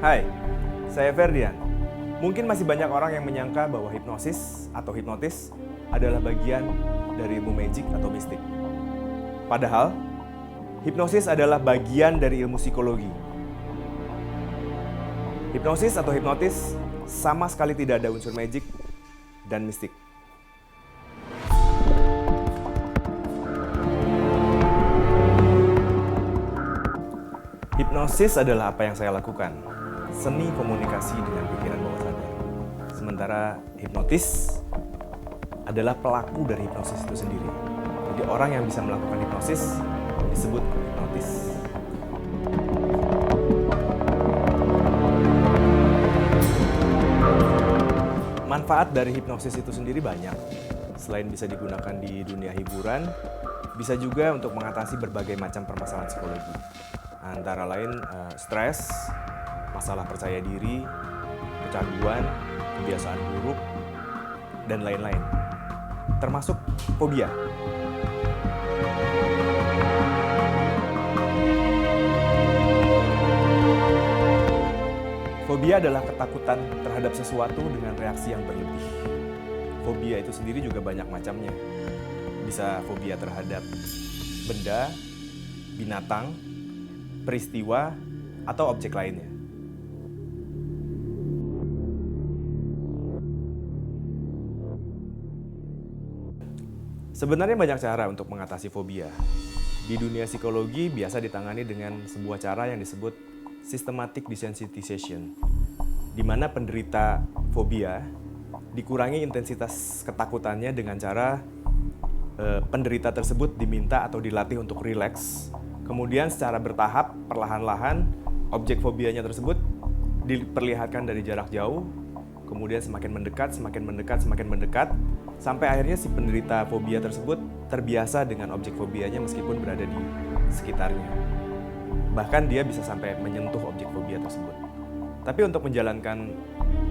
Hai, saya Ferdian. Mungkin masih banyak orang yang menyangka bahwa hipnosis atau hipnotis adalah bagian dari ilmu magic atau mistik. Padahal, hipnosis adalah bagian dari ilmu psikologi. Hipnosis atau hipnotis sama sekali tidak ada unsur magic dan mistik. Hipnosis adalah apa yang saya lakukan, seni komunikasi dengan pikiran bawah sadar. Sementara hipnotis adalah pelaku dari hipnosis itu sendiri. Jadi orang yang bisa melakukan hipnosis disebut hipnotis. Manfaat dari hipnosis itu sendiri banyak. Selain bisa digunakan di dunia hiburan, bisa juga untuk mengatasi berbagai macam permasalahan psikologi. Antara lain stres, masalah percaya diri, kecanduan, kebiasaan buruk, dan lain-lain. Termasuk fobia. Fobia adalah ketakutan terhadap sesuatu dengan reaksi yang berlebih. Fobia itu sendiri juga banyak macamnya. Bisa fobia terhadap benda, binatang, peristiwa, atau objek lainnya. Sebenarnya banyak cara untuk mengatasi fobia. Di dunia psikologi biasa ditangani dengan sebuah cara yang disebut systematic desensitization, di mana penderita fobia dikurangi intensitas ketakutannya dengan cara penderita tersebut diminta atau dilatih untuk rileks. Kemudian secara bertahap, perlahan-lahan, objek fobianya tersebut diperlihatkan dari jarak jauh, kemudian semakin mendekat, sampai akhirnya si penderita fobia tersebut terbiasa dengan objek fobianya meskipun berada di sekitarnya. Bahkan dia bisa sampai menyentuh objek fobia tersebut. Tapi untuk menjalankan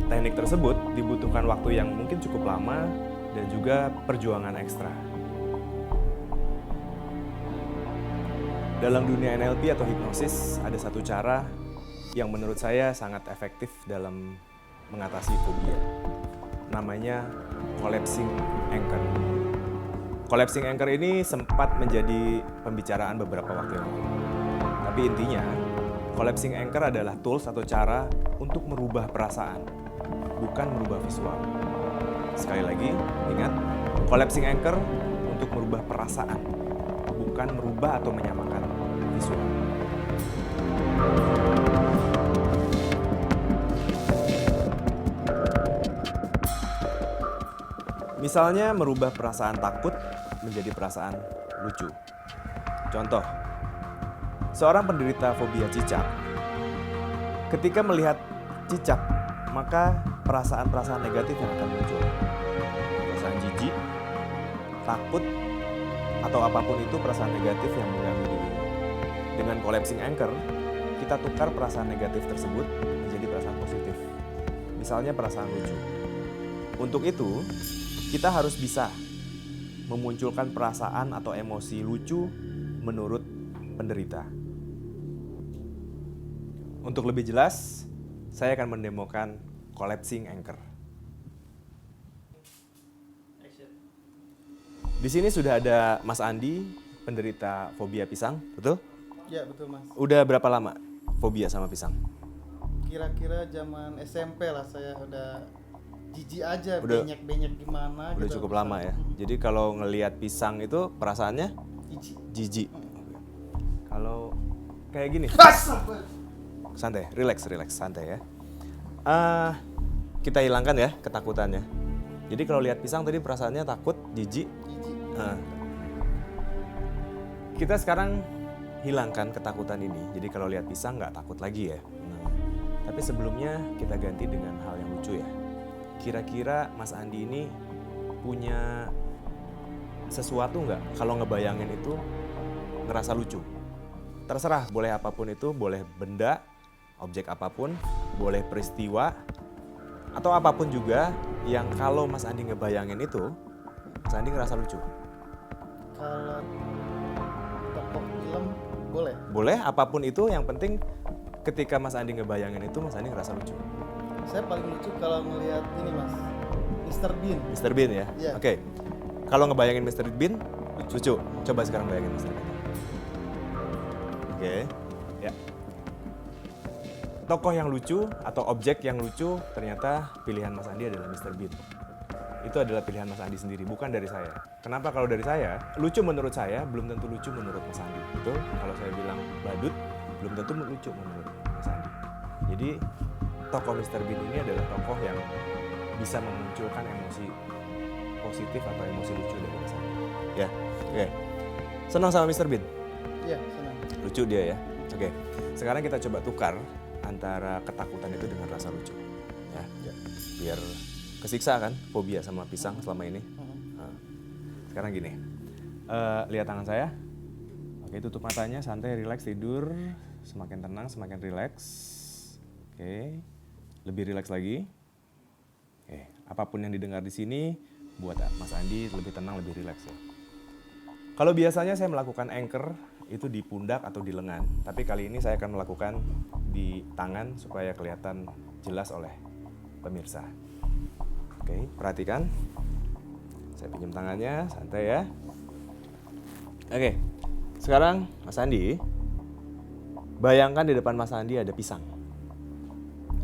teknik tersebut dibutuhkan waktu yang mungkin cukup lama dan juga perjuangan ekstra. Dalam dunia NLP atau hipnosis, ada satu cara yang menurut saya sangat efektif dalam mengatasi fobia. Namanya collapsing anchor. Collapsing anchor ini sempat menjadi pembicaraan beberapa waktu yang lalu. Tapi intinya, collapsing anchor adalah tools atau cara untuk merubah perasaan, bukan merubah visual. Sekali lagi, ingat, collapsing anchor untuk merubah perasaan, bukan merubah atau menyamakan visual. Misalnya merubah perasaan takut menjadi perasaan lucu. Contoh, seorang penderita fobia cicak, ketika melihat cicak, maka perasaan-perasaan negatif yang akan muncul. Perasaan jijik, takut, atau apapun itu perasaan negatif yang mengganggu diri. Dengan collapsing anchor, kita tukar perasaan negatif tersebut menjadi perasaan positif. Misalnya perasaan lucu. Untuk itu, kita harus bisa memunculkan perasaan atau emosi lucu menurut penderita. Untuk lebih jelas, saya akan mendemokan collapsing anchor. Di sini sudah ada Mas Andi, penderita fobia pisang, betul? Ya betul Mas. Udah berapa lama fobia sama pisang? Kira-kira zaman SMP lah saya udah jijik aja, Udah- benyek-benyek gimana. Udah gitu. cukup lama ya. Jadi kalau ngelihat pisang itu perasaannya Jijik. jijik. Kalau kayak gini, santai, relax, santai ya. Kita hilangkan ya ketakutannya. Jadi kalau lihat pisang tadi perasaannya takut, jijik. Jijik. Kita sekarang hilangkan ketakutan ini. Jadi kalau lihat pisang nggak takut lagi ya. Tapi sebelumnya kita ganti dengan hal yang lucu ya. Kira-kira Mas Andi ini punya sesuatu nggak kalau ngebayangin itu ngerasa lucu? Terserah, boleh apapun itu, boleh benda, objek apapun, boleh peristiwa, atau apapun juga yang kalau Mas Andi ngebayangin itu, Mas Andi ngerasa lucu. Kalau tokoh film boleh. Boleh apapun itu, yang penting ketika Mas Andi ngebayangin itu, Mas Andi ngerasa lucu? Saya paling lucu kalau ngelihat ini Mas, Mr. Bean. Mr. Bean ya? Iya. Oke. Kalau ngebayangin Mr. Bean, lucu. Coba sekarang bayangin Mr. Bean. Oke. Ya. Tokoh yang lucu atau objek yang lucu, ternyata pilihan Mas Andi adalah Mr. Bean. Itu adalah pilihan Mas Andi sendiri, bukan dari saya. Kenapa kalau dari saya? Lucu menurut saya, belum tentu lucu menurut Mas Andi. Betul? Kalau saya bilang badut, belum tentu lucu menurut Mas Andi. Jadi, tokoh Mr. Bean ini adalah tokoh yang bisa memunculkan emosi positif atau emosi lucu dari Mas Andi. Ya, oke. Senang sama Mr. Bean? Iya, senang. Lucu dia ya? Oke. Sekarang kita coba tukar antara ketakutan itu dengan rasa lucu. Ya, biar kesiksa kan, fobia sama pisang selama ini. Nah, sekarang gini, lihat tangan saya. Oke, tutup matanya, santai, rileks, tidur. Semakin tenang, semakin rileks. Oke, lebih rileks lagi. Oke, apapun yang didengar di sini, buat Mas Andi lebih tenang, lebih rileks ya. Kalau biasanya saya melakukan anchor itu di pundak atau di lengan, tapi kali ini saya akan melakukan di tangan supaya kelihatan jelas oleh pemirsa. Oke, perhatikan. Saya pinjam tangannya, santai ya. Oke, sekarang Mas Andi, bayangkan di depan Mas Andi ada pisang.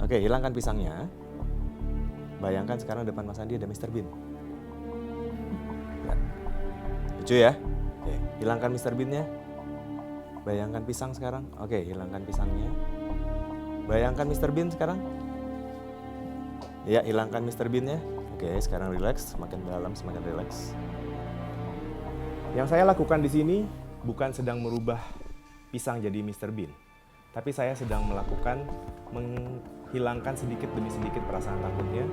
Oke, hilangkan pisangnya. Bayangkan sekarang depan Mas Andi ada Mr. Bean. Ya. Lucu ya? Oke, hilangkan Mr. Bean-nya. Bayangkan pisang sekarang. Oke, hilangkan pisangnya. Bayangkan Mr. Bean sekarang. Ya, hilangkan Mr. Bean-nya. Oke, sekarang relax, semakin dalam, semakin relax. Yang saya lakukan di sini bukan sedang merubah pisang jadi Mr. Bean, tapi saya sedang melakukan menghilangkan sedikit demi sedikit perasaan takutnya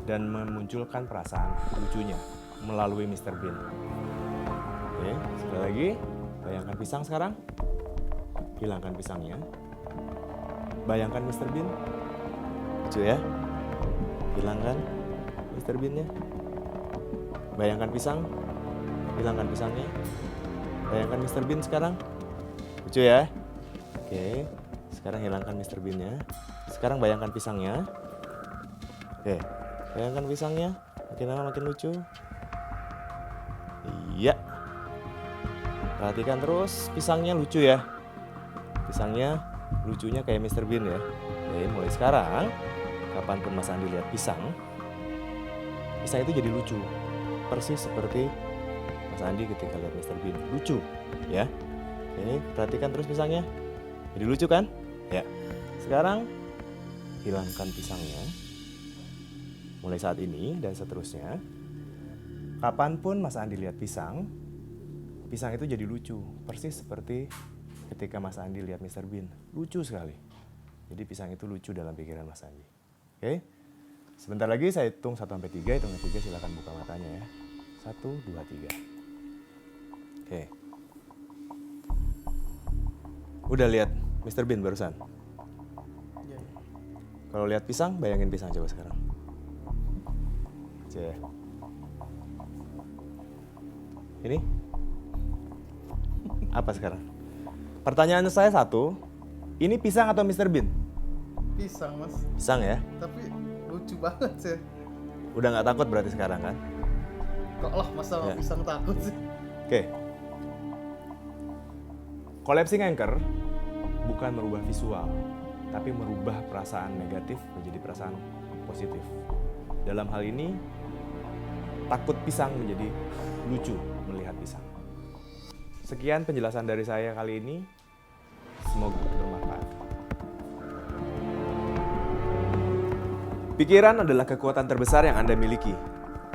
dan memunculkan perasaan lucunya melalui Mr. Bean. Oke, sekali lagi, bayangkan pisang sekarang. Hilangkan pisangnya. Bayangkan Mr. Bean. Lucu ya? Hilangkan Mr. Bean-nya. Bayangkan pisang. Hilangkan pisangnya. Bayangkan Mr. Bean sekarang. Lucu ya? Oke. Sekarang hilangkan Mr. Bean-nya. Sekarang bayangkan pisangnya. Oke. Bayangkan pisangnya. Makin lama makin lucu. Iya. Perhatikan terus pisangnya lucu ya. Pisangnya lucunya kayak Mr. Bean ya. Oke, mulai sekarang kapanpun Mas Andi lihat pisang itu jadi lucu. Persis seperti Mas Andi ketika lihat Mr. Bean. Lucu, ya. Oke, perhatikan terus pisangnya. Jadi lucu kan? Ya. Sekarang hilangkan pisangnya. Mulai saat ini dan seterusnya. Kapanpun Mas Andi lihat pisang itu jadi lucu. Persis seperti ketika Mas Andi lihat Mr. Bean. Lucu sekali. Jadi pisang itu lucu dalam pikiran Mas Andi. Oke, sebentar lagi saya hitung 1-3, hitung 3 silakan buka matanya ya. 1, 2, 3. Oke. Udah lihat Mr. Bean barusan? Iya. Kalau lihat pisang, bayangin pisang coba sekarang. Cek. Ini? Apa sekarang? Pertanyaan saya satu, ini pisang atau Mr. Bean? Pisang Mas. Pisang ya? Tapi lucu banget sih. Udah nggak takut berarti sekarang kan? Kok lah masa Ya. pisang takut sih? Oke. Collapsing anchor bukan merubah visual, tapi merubah perasaan negatif menjadi perasaan positif. Dalam hal ini, takut pisang menjadi lucu melihat pisang. Sekian penjelasan dari saya kali ini. Semoga bermanfaat. Pikiran adalah kekuatan terbesar yang Anda miliki.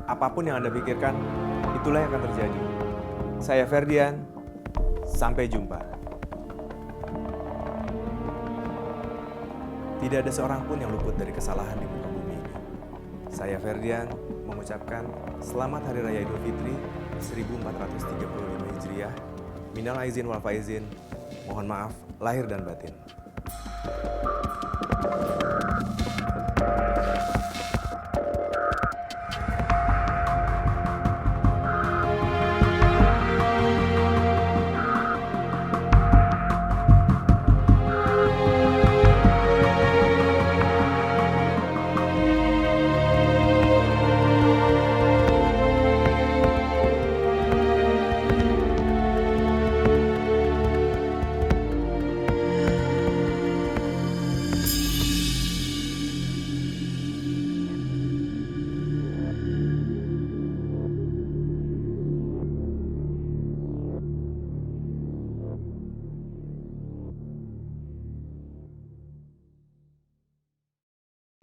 Apapun yang Anda pikirkan, itulah yang akan terjadi. Saya Ferdian, sampai jumpa. Tidak ada seorang pun yang luput dari kesalahan di muka bumi ini. Saya Ferdian mengucapkan Selamat Hari Raya Idul Fitri 1435 Hijriah. Minal aizin wal faizin. Mohon maaf lahir dan batin.